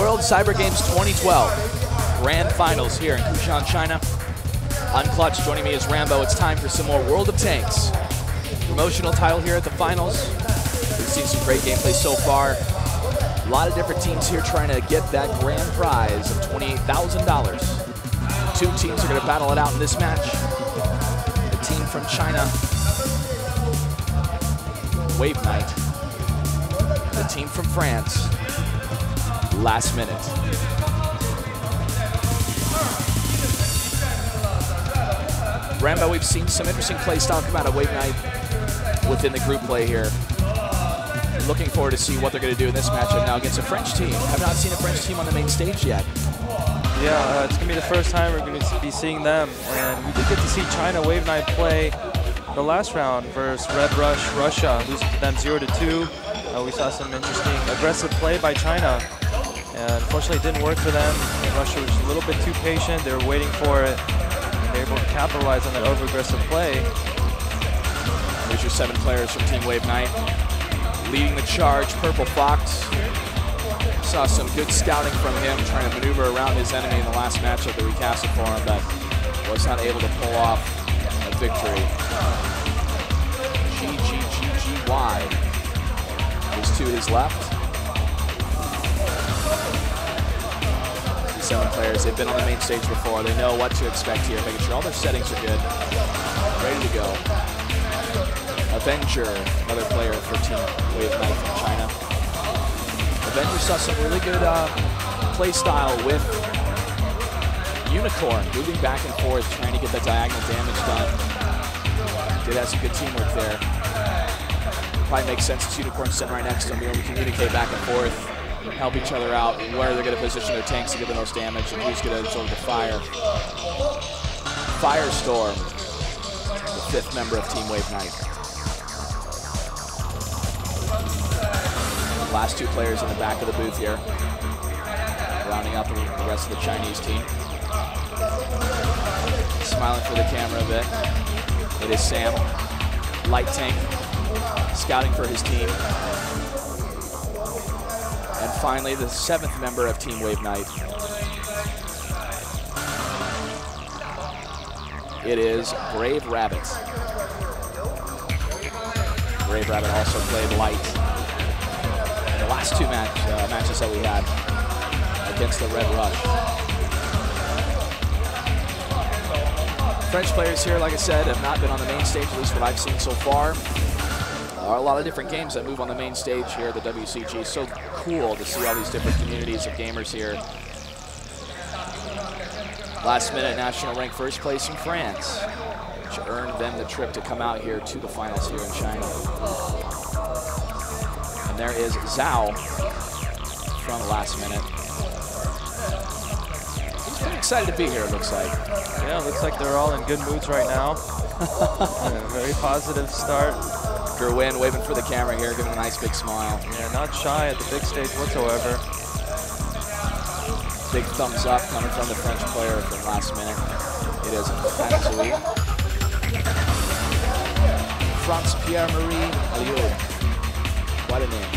World Cyber Games 2012 Grand Finals here in Kushan, China. Unclutched joining me is Rambo. It's time for some more World of Tanks. Promotional title here at the finals. We've seen some great gameplay so far. A lot of different teams here trying to get that grand prize of $28,000. Two teams are going to battle it out in this match. The team from China, WaveKnight. The team from France, LastMinute. Rambo, we've seen some interesting play style come out of WaveKnight within the group play here. Looking forward to see what they're going to do in this matchup now against a French team. Have not seen a French team on the main stage yet. Yeah, it's going to be the first time we're going to be seeing them. And we did get to see China WaveKnight play the last round versus Red Rush Russia, losing to them 0-2. We saw some interesting aggressive play by China. And unfortunately, it didn't work for them. Russia was a little bit too patient. They were waiting for it. They were able to capitalize on that over-aggressive play. Here's your 7 players from Team WaveKnight. Leading the charge, Purple Fox. Saw some good scouting from him, trying to maneuver around his enemy in the last matchup that we casted for him, but was not able to pull off a victory. GGGGY is to his left. 7 players, they've been on the main stage before. They know what to expect here, making sure all their settings are good. Ready to go. Avenger, another player for Team WaveKnight from China. Avenger saw some really good play style with Unicorn, moving back and forth, trying to get that diagonal damage done. Did have some good teamwork there. Probably makes sense as Unicorn sitting right next to him, being able to communicate back and forth, help each other out, where they're going to position their tanks to get the most damage, and who's going to absorb the fire. Firestorm, the 5th member of Team WaveKnight. Last 2 players in the back of the booth here, rounding out the rest of the Chinese team. Smiling for the camera a bit. It is Sam, light tank, scouting for his team. And finally, the 7th member of Team WaveKnight. It is Brave Rabbit. Brave Rabbit also played light. The last 2 matches that we had against the Red Rush. French players here, like I said, have not been on the main stage, at least what I've seen so far. There are a lot of different games that move on the main stage here at the WCG. It's so cool to see all these different communities of gamers here. LastMinute national rank 1st place in France, which earned them the trip to come out here to the finals here in China. And there is Zhao from LastMinute. He's pretty excited to be here, it looks like. Yeah, it looks like they're all in good moods right now. Yeah, very positive start. Gerwin waving for the camera here, giving a nice big smile. Yeah, not shy at the big stage whatsoever. Big thumbs up coming from the French player from LastMinute. It is Fanzoui. France Pierre-Marie Aliou. What a name.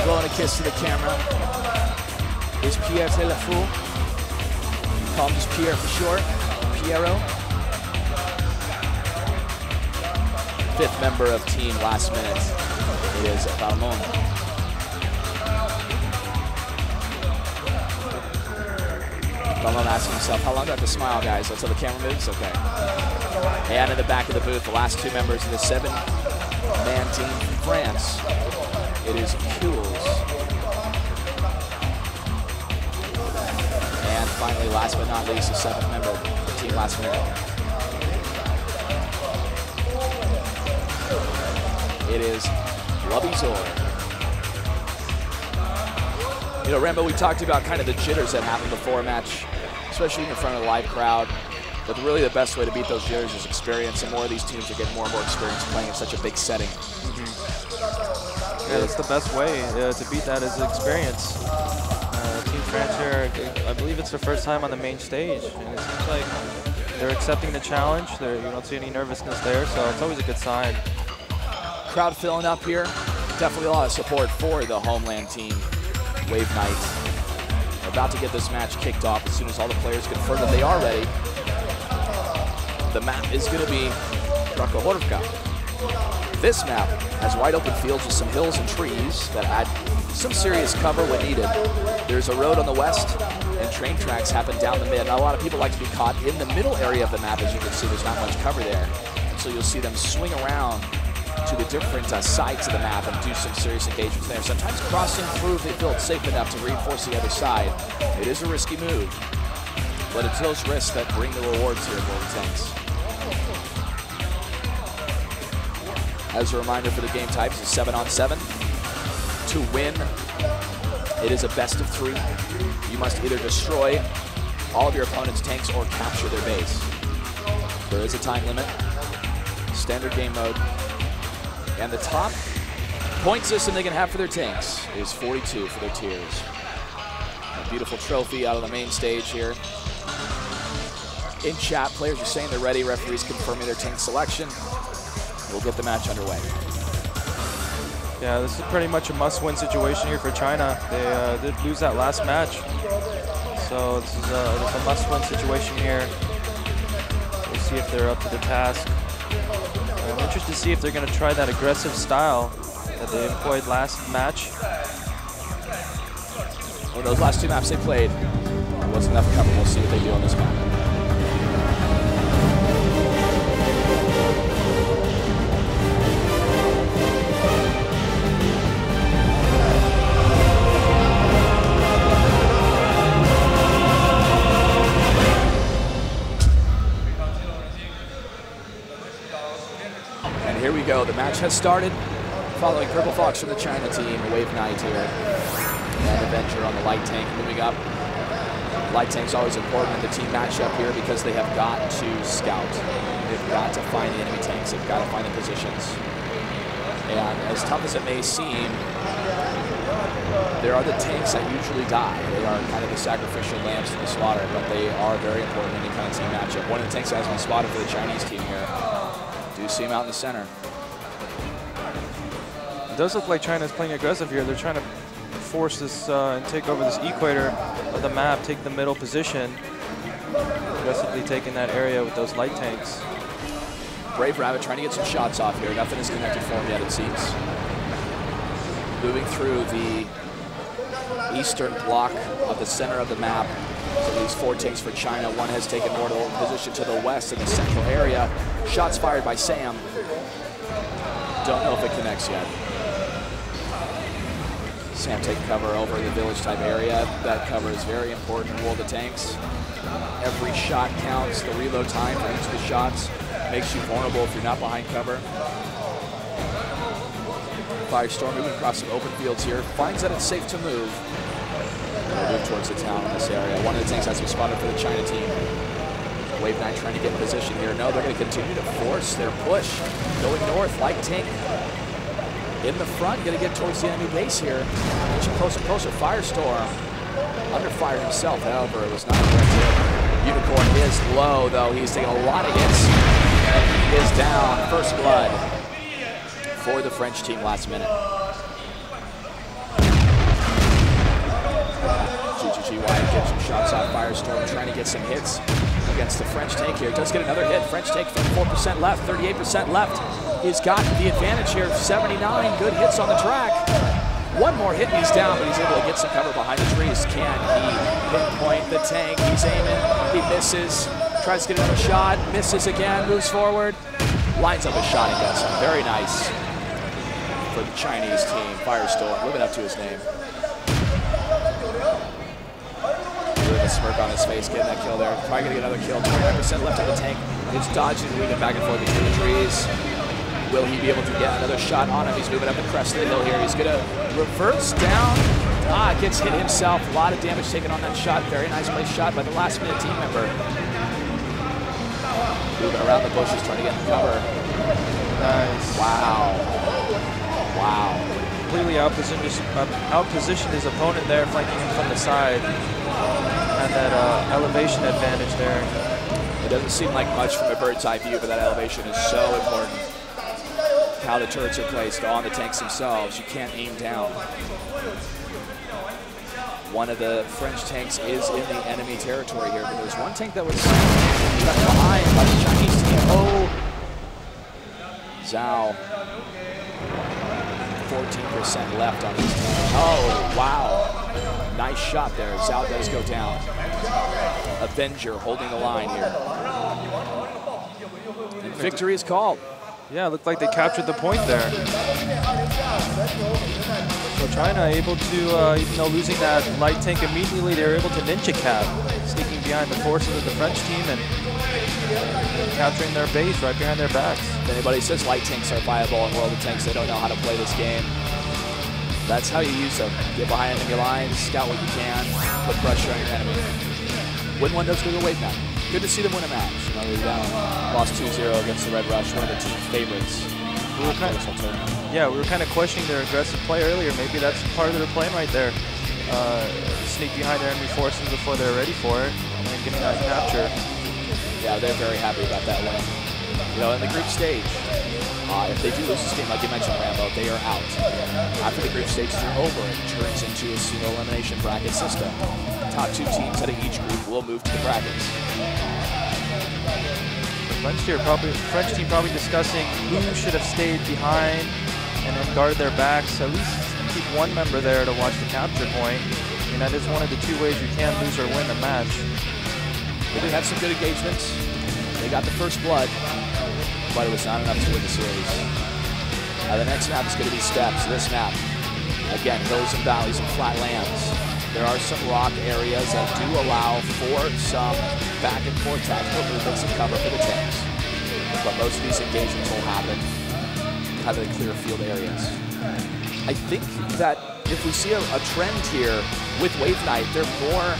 Blowing a kiss to the camera is Pierre Telefou. Call him just Pierre for short. Piero. 5th member of Team LastMinute. It is Balmon. Balmon asking himself, how long do I have to smile, guys? Until the camera moves? Okay. And in the back of the booth, the last 2 members of the 7-man team from France. It is Jules. And finally, last but not least, the 7th member of Team LastMinute. It is Lubizor. You know, Rambo, we talked about kind of the jitters that happen before a match, especially in front of a live crowd. But really the best way to beat those jitters is experience, and more of these teams are getting more and more experience playing in such a big setting. Yeah, that's the best way to beat that is experience. Team France here, I believe it's their first time on the main stage, and it seems like they're accepting the challenge. You don't see any nervousness there, so it's always a good sign. Crowd filling up here. Definitely a lot of support for the homeland team, WaveKnight. We're about to get this match kicked off as soon as all the players confirm that they are ready. The map is going to be Horka. This map has wide open fields with some hills and trees that add some serious cover when needed. There's a road on the west, and train tracks happen down the mid. Now, a lot of people like to be caught in the middle area of the map. As you can see, there's not much cover there. And so you'll see them swing around to the different sides of the map and do some serious engagements there. Sometimes crossing through if they feel it's safe enough to reinforce the other side. It is a risky move, but it's those risks that bring the rewards here for the tanks. As a reminder for the game types, it's 7-on-7. To win, it is a best of 3. You must either destroy all of your opponent's tanks or capture their base. There is a time limit, standard game mode, and the top point system they can have for their tanks is 42 for their tiers. A beautiful trophy out on the main stage here. In chat, players are saying they're ready, referees confirming their tank selection. We'll get the match underway. Yeah, this is pretty much a must-win situation here for China. They did lose that last match, so this is a must-win situation here. We'll see if they're up to the task. I'm interested to see if they're going to try that aggressive style that they employed last match. Well, those last 2 maps they played, there wasn't enough cover. We'll see what they do on this map. Here we go, the match has started. Following Purple Fox from the China team, WaveKnight here. And Avenger on the light tank moving up. Light tank's always important in the team matchup here because they have got to scout. They've got to find the enemy tanks, they've got to find the positions. And as tough as it may seem, there are the tanks that usually die. They are kind of the sacrificial lambs to the slaughter, but they are very important in any kind of team matchup. One of the tanks that has been spotted for the Chinese team here. Do see him out in the center. It does look like China's playing aggressive here. They're trying to force this and take over this equator of the map, take the middle position, aggressively taking that area with those light tanks. Brave Rabbit trying to get some shots off here. Nothing is connected for him yet, it seems. Moving through the eastern block of the center of the map. So these 4 tanks for China. One has taken mortal position to the west in the central area. Shots fired by Sam. Don't know if it connects yet. Sam taking cover over the village type area. That cover is very important in World of Tanks. Every shot counts. The reload time for each of the shots makes you vulnerable if you're not behind cover. Firestorm moving across some open fields here. Finds that it's safe to move. We'll move towards the town in this area. One of the tanks has to be spotted for the China team. WaveKnight trying to get in position here. No, they're going to continue to force their push. Going north, light tank in the front. Going to get towards the enemy base here. Inching closer and closer. Firestorm under fire himself. However, it was not a direct hit. Unicorn is low, though. He's taking a lot of hits. And he is down. First blood for the French team last minute. GG2012GF gets some shots off Firestorm, trying to get some hits against the French tank here. Does get another hit. French tank 54% left, 38% left. He's got the advantage here. 79 good hits on the track. One more hit and he's down, but he's able to get some cover behind the trees. Can he pinpoint the tank? He's aiming. He misses. Tries to get another shot. Misses again. Moves forward. Lines up a shot and gets him. Very nice for the Chinese team. Firestorm living up to his name. With a smirk on his face, getting that kill there. Probably gonna get another kill. 29% left of the tank. It's dodging, moving back and forth between the trees. Will he be able to get another shot on him? He's moving up the crest of the hill here. He's gonna reverse down. Gets hit himself. A lot of damage taken on that shot. Very nice place shot by the last-minute team member. Moving around the bushes, trying to get the cover. Nice. Wow. Wow. Completely outpositioned his opponent there, flanking him from the side. Had that elevation advantage there. It doesn't seem like much from a bird's eye view, but that elevation is so important. how the turrets are placed on the tanks themselves. You can't aim down. One of the French tanks is in the enemy territory here, but there's one tank that was left behind by the Chinese team. Oh, Zhao, 14% left on his tank. Oh, wow. Nice shot there. Zhao does go down. Avenger holding the line here. And victory is called. Yeah, it looked like they captured the point there. So China able to, even though losing that light tank immediately, they were able to ninja cap, sneaking behind the forces of the French team and capturing their base right behind their backs. If anybody says light tanks are viable in World of Tanks, they don't know how to play this game. That's how you use them. Get behind enemy lines, scout what you can, put pressure on your enemy. Win one, those go to WaveKnight. Good to see them win a match. You know, they lost 2-0 against the Red Rush, one of the team favorites. We were kind of questioning their aggressive play earlier. Maybe that's part of their plan right there. Sneak behind their enemy forces before they're ready for it and getting that capture. Yeah, they're very happy about that win. You know, in the group stage, if they do lose this game, like you mentioned, Rambo, they are out. After the group stages are over, it turns into a single elimination bracket system. Top 2 teams out of each group will move to the brackets. The French team probably discussing who should have stayed behind and then guard their backs. At least keep one member there to watch the capture point. I mean, that is one of the 2 ways you can lose or win a match. They did have some good engagements. They got the first blood, but it was not enough to win the series. The next map is going to be steps. This map, again, hills and valleys and flat lands. There are some rock areas that do allow for some back and forth tactical movements and cover for the tanks. But most of these engagements will happen kind of in clear field areas. I think that if we see a trend here with WaveKnight, they're more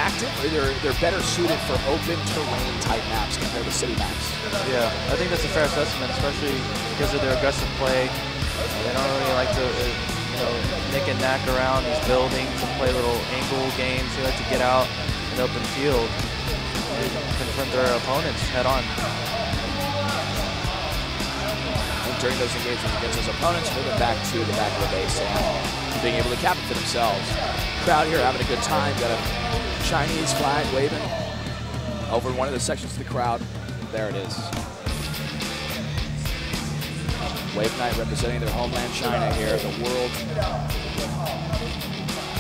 active, or they're better suited for open terrain type maps compared to city maps. Yeah, I think that's a fair assessment, especially because of their aggressive play. They don't really like to nick and knack around these buildings and play little angle games. They like to get out in the open field and confront their opponents head on. And during those engagements against those opponents, moving back to the back of the base and being able to cap it for themselves. Crowd here having a good time. Got a Chinese flag waving over one of the sections of the crowd. There it is. WaveKnight representing their homeland China here at the World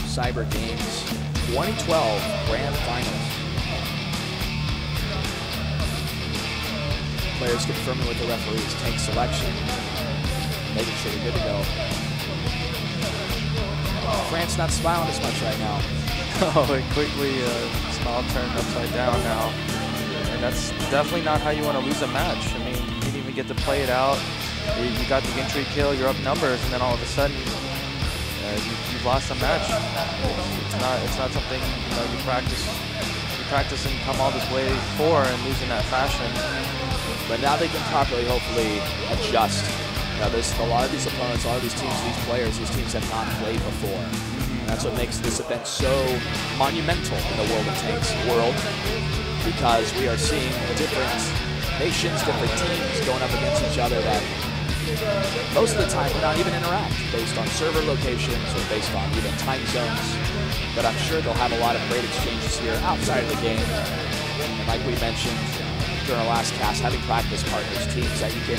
Cyber Games 2012 Grand Finals. Players confirming with the referees, tank selection, making sure they're good to go. France not smiling as much right now. Oh, it quickly, smile turned upside down now. And that's definitely not how you want to lose a match. I mean, you didn't even get to play it out. You got the entry kill, you're up numbers, and then all of a sudden, you've lost a match. It's not something you practice and come all this way for and lose in that fashion. But now they can properly, hopefully, adjust. There's a lot of these opponents, a lot of these teams, these players, these teams have not played before. And that's what makes this event so monumental in the World of Tanks world, because we are seeing different nations, different teams going up against each other that most of the time will not even interact based on server locations or based on even time zones. But I'm sure they'll have a lot of great exchanges here outside of the game. And like we mentioned during our last cast, having practice partners, teams that you can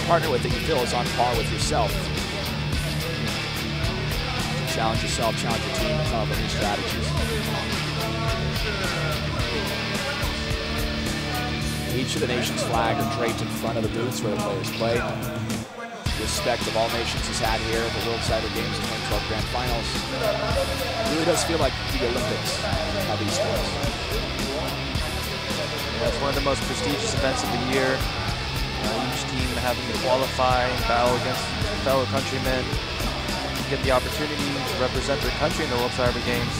partner with that you feel is on par with yourself. Challenge yourself, challenge your team, and come up with new strategies. Each of the nation's flag are draped in front of the booths where the players play. Respect of all nations is had here at the World Cyber Games 2012 Grand Finals. It really does feel like the Olympics of esports. Yeah, it's one of the most prestigious events of the year. Each team having to qualify and battle against fellow countrymen, get the opportunity to represent their country in the World Cyber Games,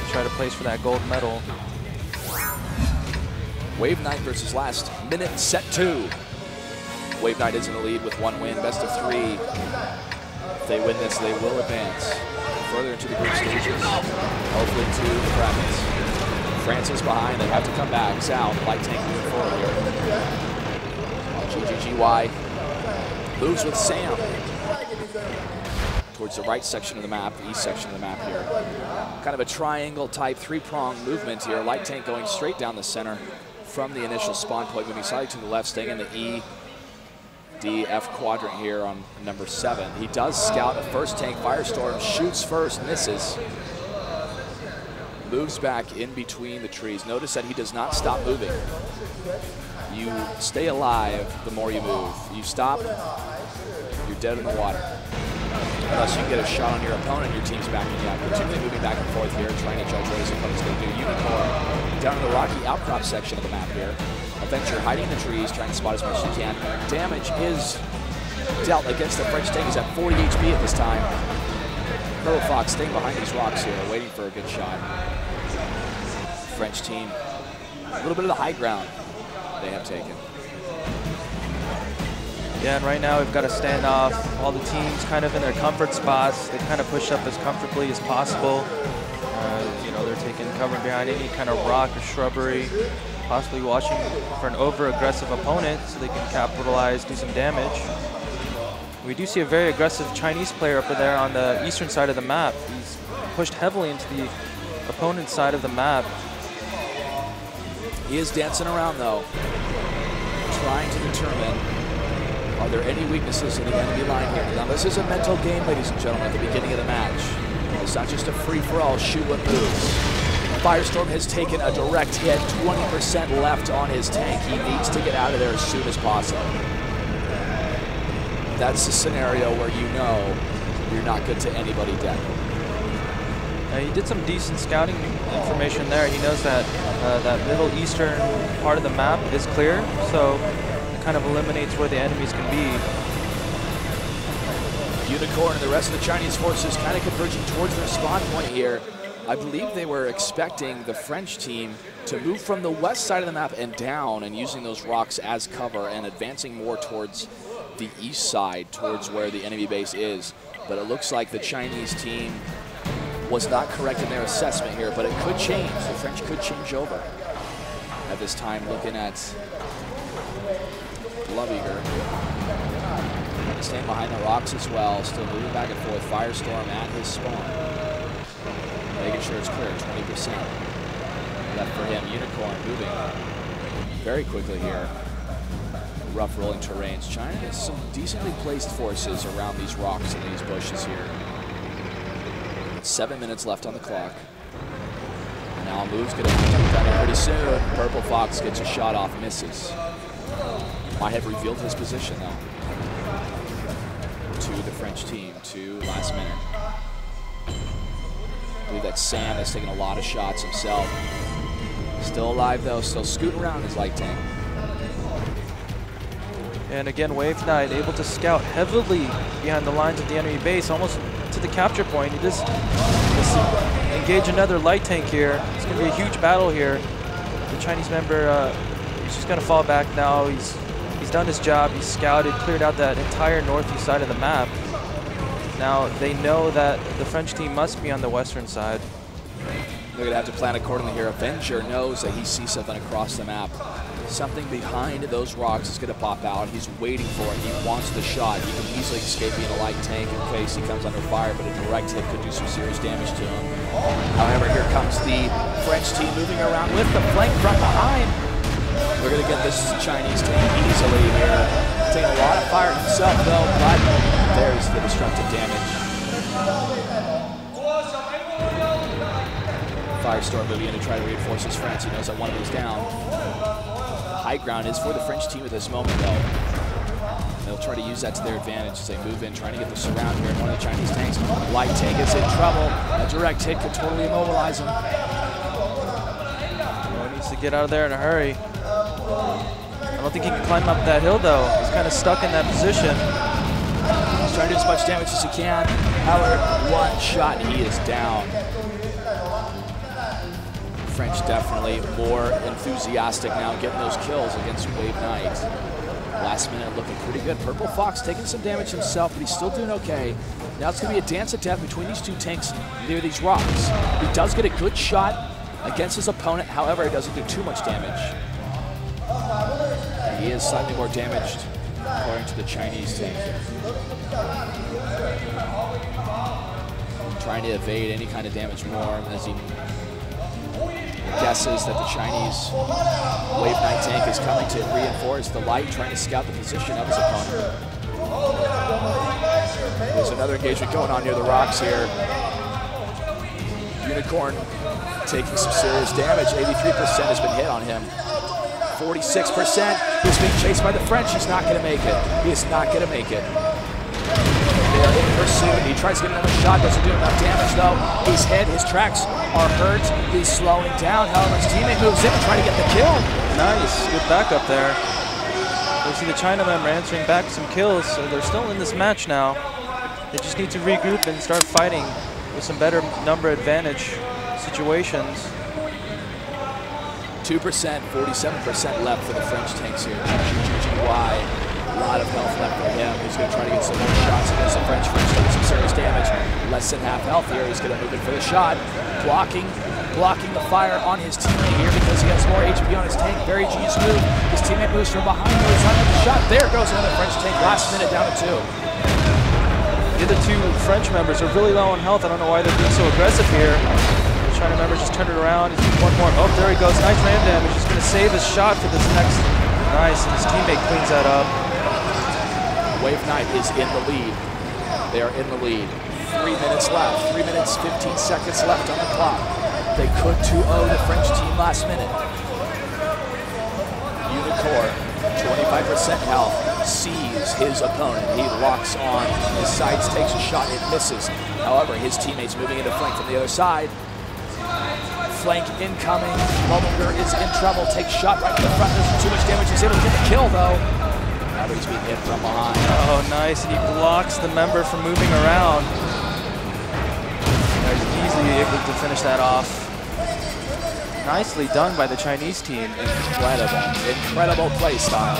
try to place for that gold medal. WaveKnight versus LastMinute set 2. WaveKnight is in the lead with 1 win, best of 3. If they win this, they will advance further into the group stages, hopefully to the brackets. France is behind, they have to come back. Zhao, the light tank moving forward here. WCG2012GF moves with Sam towards the right section of the map, the east section of the map here. Kind of a triangle type three-prong movement here. Light tank going straight down the center from the initial spawn point, moving slightly to the left, staying in the E, D, F quadrant here on number 7. He does scout a first tank. Firestorm shoots first, misses. Moves back in between the trees. Notice that he does not stop moving. You stay alive the more you move. You stop, you're dead in the water. Unless you get a shot on your opponent, your team's backing you up. Particularly moving back and forth here, trying to judge what his opponent's going to do. Unicorn down in the rocky outcrop section of the map here. Adventure hiding in the trees, trying to spot as much as he can. Damage is dealt against the French tank. He's at 40 HP at this time. Purple Fox staying behind these rocks here, waiting for a good shot. French team, a little bit of the high ground they have taken. Yeah, and right now we've got a standoff. All the teams kind of in their comfort spots. They kind of push up as comfortably as possible. You know, they're taking cover behind any kind of rock or shrubbery, possibly watching for an over-aggressive opponent so they can capitalize, do some damage. We do see a very aggressive Chinese player up there on the eastern side of the map. He's pushed heavily into the opponent's side of the map. He is dancing around though, trying to determine, are there any weaknesses in the enemy line here? Now this is a mental game, ladies and gentlemen, at the beginning of the match. It's not just a free-for-all, shoot what moves. Firestorm has taken a direct hit, 20% left on his tank. He needs to get out of there as soon as possible. That's a scenario where you know you're not good to anybody dead. He did some decent scouting information there. He knows that that middle eastern part of the map is clear, so it kind of eliminates where the enemies can be. Unicorn and the rest of the Chinese forces kind of converging towards their spawn point here. I believe they were expecting the French team to move from the west side of the map and down and using those rocks as cover and advancing more towards the east side, towards where the enemy base is. But it looks like the Chinese team was not correct in their assessment here, but it could change. The French could change over at this time, looking at Loveeager. Staying behind the rocks as well, still moving back and forth. Firestorm at his spawn. Making sure it's clear, 20% left for him. Unicorn moving very quickly here. Rough rolling terrains. China has some decently placed forces around these rocks and these bushes here. 7 minutes left on the clock. Now move's gonna be done pretty soon. Purple Fox gets a shot off, misses. Might have revealed his position though. To the French team, to last minute. I believe that Sam has taken a lot of shots himself. Still alive though, still scooting around his light tank. And again, WaveKnight able to scout heavily behind the lines of the enemy base, almost to the capture point. He just engage another light tank here. It's going to be a huge battle here. The Chinese member, he's just going to fall back now. He's done his job. He's scouted, cleared out that entire northeast side of the map. Now they know that the French team must be on the western side. They're going to have to plan accordingly here. Avenger knows that he sees something across the map. Something behind those rocks is going to pop out. He's waiting for it. He wants the shot. He can easily escape being a light tank in case he comes under fire, but a direct hit could do some serious damage to him. However, here comes the French team moving around with the flank from behind. We're going to get this Chinese team easily here. Taking a lot of fire himself, though, but there's the destructive damage. Firestorm moving in to try to reinforce his friends. He knows that one of them is down. High ground is for the French team at this moment, though. They'll try to use that to their advantage as they move in, trying to get the surround here. One of the Chinese tanks, light tank, is in trouble. A direct hit could totally immobilize him. Well, he needs to get out of there in a hurry. I don't think he can climb up that hill, though. He's kind of stuck in that position. He's trying to do as much damage as he can. However, one shot and he is down. French definitely more enthusiastic now getting those kills against WaveKnight. Last minute looking pretty good. Purple Fox taking some damage himself, but he's still doing okay. Now it's going to be a dance of death between these two tanks near these rocks. He does get a good shot against his opponent, however, he doesn't do too much damage. He is slightly more damaged the Chinese team. Trying to evade any kind of damage more as he guesses that the Chinese WaveKnight tank is coming to reinforce the light, trying to scout the position of his opponent. There's another engagement going on near the rocks here. Unicorn taking some serious damage. 83% has been hit on him. 46%. He's being chased by the French. He's not going to make it. He is not going to make it. They are in pursuit. He tries to get another shot. Doesn't do enough damage, though. He's hit. His tracks are hurt. He's slowing down. However, his teammate moves in to try to get the kill. Nice. Good backup there. We see the Chinamen answering back some kills, so they're still in this match now. They just need to regroup and start fighting with some better number advantage situations. 2%, 47% left for the French tanks here. GGY, a lot of health left for him. He's going to try to get some more shots against the French. French doing some serious damage. Less than half health here. He's going to move in for the shot. Blocking the fire on his teammate here because he has more HP on his tank. Very genius move. His teammate moves from behind. He's on the shot. There goes another French tank. Last minute down to 2. The other two French members are really low on health. I don't know why they're being so aggressive here. The China member just turned it around. He's one more. Oh, there he goes. Nice ram damage. He's going to save his shot for this next. Nice, and his teammate cleans that up. WaveKnight is in the lead. They are in the lead. 3 minutes left. 3 minutes, 15 seconds left on the clock. They could 2-0 the French team last minute. Unicorn, 25% health, sees his opponent. He locks on. His sides, takes a shot. It misses. However, his teammate's moving into flank from the other side. Flank incoming. Mobinger is in trouble. Takes shot right to the front. There's too much damage. He's able to get the kill, though. Now he's being hit from behind. Oh, nice. And he blocks the member from moving around. He's easily able to finish that off. Nicely done by the Chinese team. Incredible play style.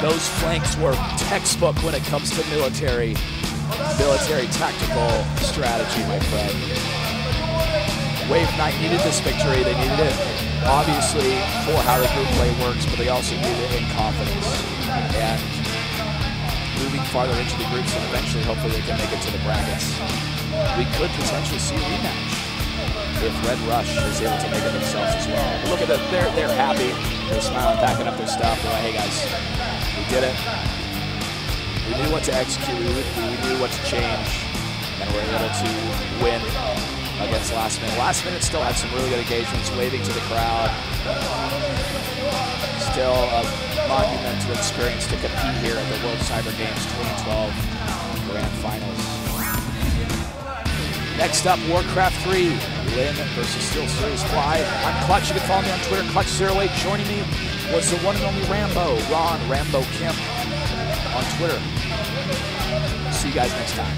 Those flanks were textbook when it comes to military tactical strategy, my friend. WaveKnight needed this victory. They needed it, obviously, for how the group play works, but they also needed it in confidence. And moving farther into the groups, and eventually, hopefully, they can make it to the brackets. We could potentially see a rematch if Red Rush is able to make it themselves as well. But look at them, they're happy, they're smiling, packing up their stuff. They're like, hey guys, we did it. We knew what to execute, we knew what to change, and we're able to win against LastMinute. LastMinute still had some really good engagements, waving to the crowd. Still a monumental experience to compete here at the World Cyber Games 2012 Grand Finals. Next up, Warcraft 3, Lin versus Steel Series Fly. I'm Clutch. You can follow me on Twitter, Clutch08. Joining me was the one and only Rambo, Ron Rambo Kim, on Twitter. See you guys next time.